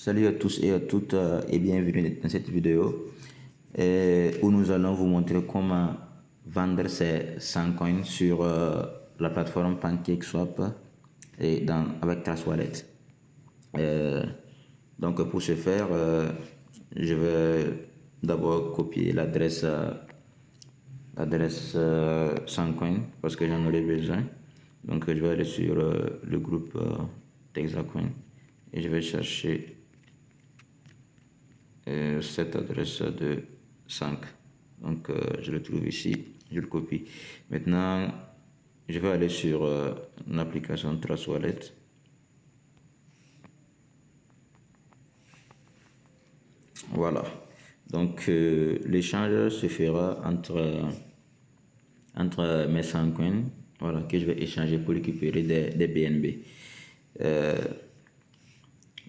Salut à tous et à toutes et bienvenue dans cette vidéo où nous allons vous montrer comment vendre ces 100 coins sur la plateforme PancakeSwap et avec Trust Wallet. Donc pour ce faire, je vais d'abord copier l'adresse 100 coins parce que j'en aurai besoin. Donc je vais aller sur le groupe d'Hexacoin et je vais chercher cette adresse de 5. Donc je le trouve ici, je le copie. Maintenant, je vais aller sur l'application Trust Wallet. Voilà. Donc l'échange se fera entre mes 100 coins, voilà, que je vais échanger pour récupérer des BNB.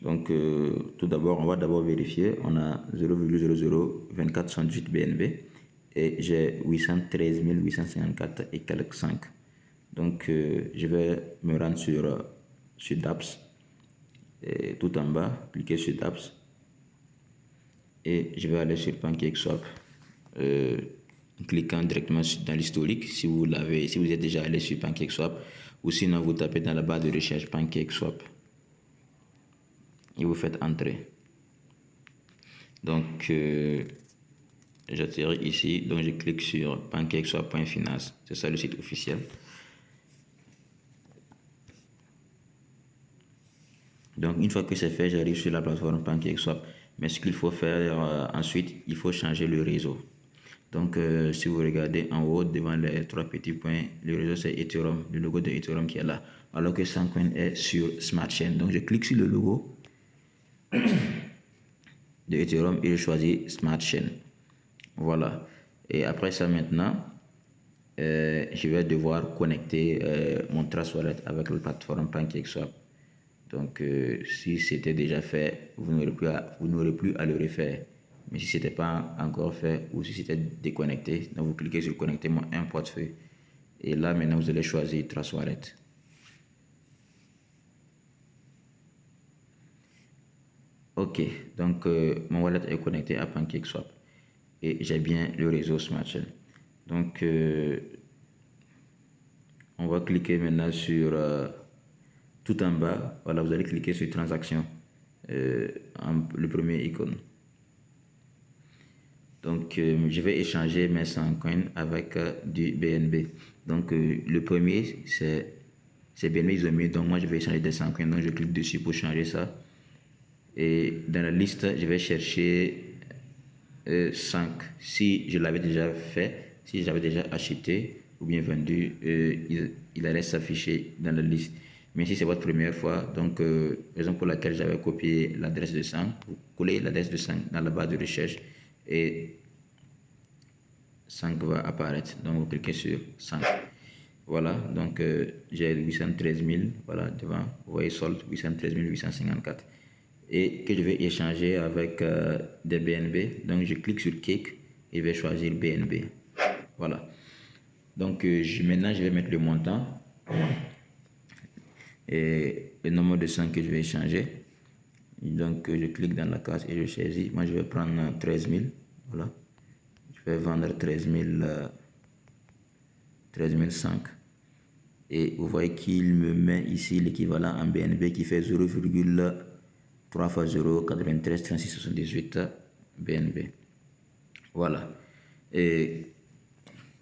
Donc, tout d'abord, on va d'abord vérifier. On a 0,002468 BNB et j'ai 813 854 et quelques 5. Donc, je vais me rendre sur DApps et tout en bas, cliquer sur DApps et je vais aller sur PancakeSwap. Cliquant directement dans l'historique si vous êtes déjà allé sur PancakeSwap, ou sinon vous tapez dans la barre de recherche PancakeSwap et vous faites entrer. Donc j'atterris ici, donc je clique sur pancakeswap.finance, c'est ça le site officiel. Donc une fois que c'est fait, j'arrive sur la plateforme PancakeSwap. Mais ce qu'il faut faire ensuite, il faut changer le réseau. Donc si vous regardez en haut devant les trois petits points, le réseau c'est Ethereum, le logo de Ethereum qui est là, alors que 100 coins est sur Smart Chain. Donc je clique sur le logo de Ethereum et je choisis Smart Chain. Voilà. Et après ça maintenant, je vais devoir connecter mon Trust Wallet avec la plateforme PancakeSwap. Donc si c'était déjà fait, vous n'aurez plus à le refaire. Mais si ce n'était pas encore fait ou si c'était déconnecté, donc vous cliquez sur connecter un portefeuille. Et là maintenant vous allez choisir Trust Wallet. Ok, donc mon wallet est connecté à PancakeSwap et j'ai bien le réseau Smart Chain. Donc on va cliquer maintenant sur tout en bas. Voilà, vous allez cliquer sur transaction, le premier icône. Donc je vais échanger mes 100 coins avec du BNB. Donc le premier c'est BNB ils ont mis, donc moi je vais échanger des 100 coins, donc je clique dessus pour changer ça. Et dans la liste, je vais chercher 5. Si je l'avais déjà fait, si j'avais déjà acheté ou bien vendu, il allait s'afficher dans la liste. Mais si c'est votre première fois, donc raison pour laquelle j'avais copié l'adresse de 5, vous collez l'adresse de 5 dans la barre de recherche et 5 va apparaître. Donc vous cliquez sur 5. Voilà, donc j'ai 813 000, voilà, devant, vous voyez solde 813 854. Et que je vais échanger avec des BNB. Donc je clique sur Cake et je vais choisir BNB. Voilà. Donc maintenant je vais mettre le montant et le nombre de 100 que je vais échanger. Donc je clique dans la case et je saisis. Moi je vais prendre 13 000. Voilà. Je vais vendre 13 500. Et vous voyez qu'il me met ici l'équivalent en BNB qui fait 0,3 fois 0, 93, 36, 78 BNB. Voilà. Et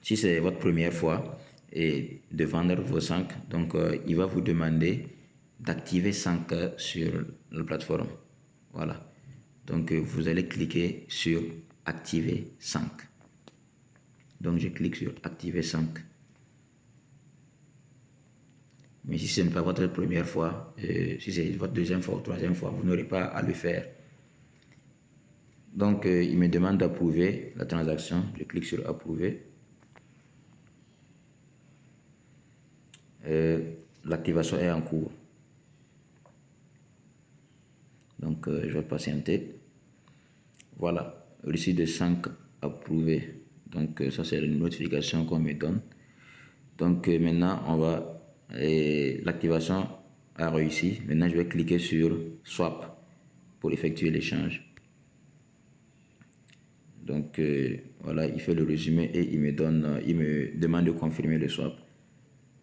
si c'est votre première fois de vendre vos 5, donc il va vous demander d'activer 5 sur la plateforme. Voilà. Donc vous allez cliquer sur activer 5. Donc je clique sur activer 5. Mais si ce n'est pas votre première fois, si c'est votre deuxième fois ou troisième fois, vous n'aurez pas à le faire. Donc, il me demande d'approuver la transaction. Je clique sur approuver. L'activation est en cours. Donc, je vais patienter. Voilà, reçu de 5 approuvé. Donc, ça, c'est une notification qu'on me donne. Donc, maintenant, on va... l'activation a réussi. Maintenant, je vais cliquer sur Swap pour effectuer l'échange. Donc voilà, il fait le résumé et il me demande de confirmer le swap.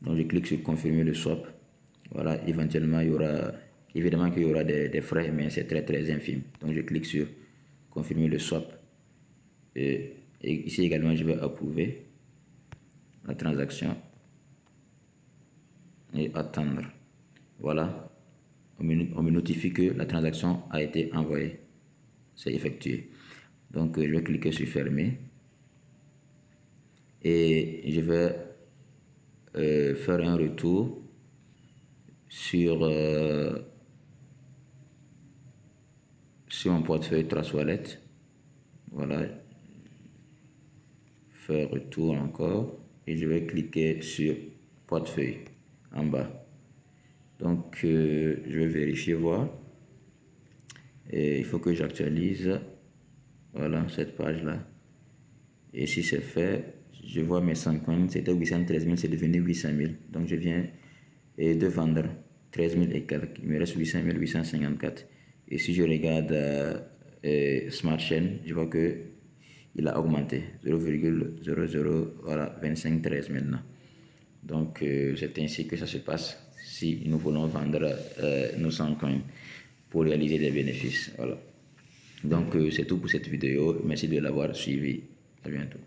Donc je clique sur confirmer le swap. Voilà, éventuellement évidemment qu'il y aura des frais, mais c'est très infime. Donc je clique sur confirmer le swap. Et ici également je vais approuver la transaction et attendre. Voilà, on me notifie que la transaction a été envoyée, c'est effectué. Donc je vais cliquer sur fermer et je vais faire un retour sur mon portefeuille Trust Wallet. Voilà, faire retour encore et je vais cliquer sur portefeuille en bas. Donc je vais vérifier, voir, et il faut que j'actualise, voilà, cette page là, et si c'est fait, je vois mes 100 coins, c'était 813 000, c'est devenu 800 000. Donc je viens de vendre 13 000 et quelques, il me reste 800 854. Et si je regarde Smart Chain, je vois que il a augmenté 0,00, voilà, 2513 maintenant. Donc c'est ainsi que ça se passe si nous voulons vendre nos 100 coins pour réaliser des bénéfices. Voilà. Donc c'est tout pour cette vidéo. Merci de l'avoir suivi. À bientôt.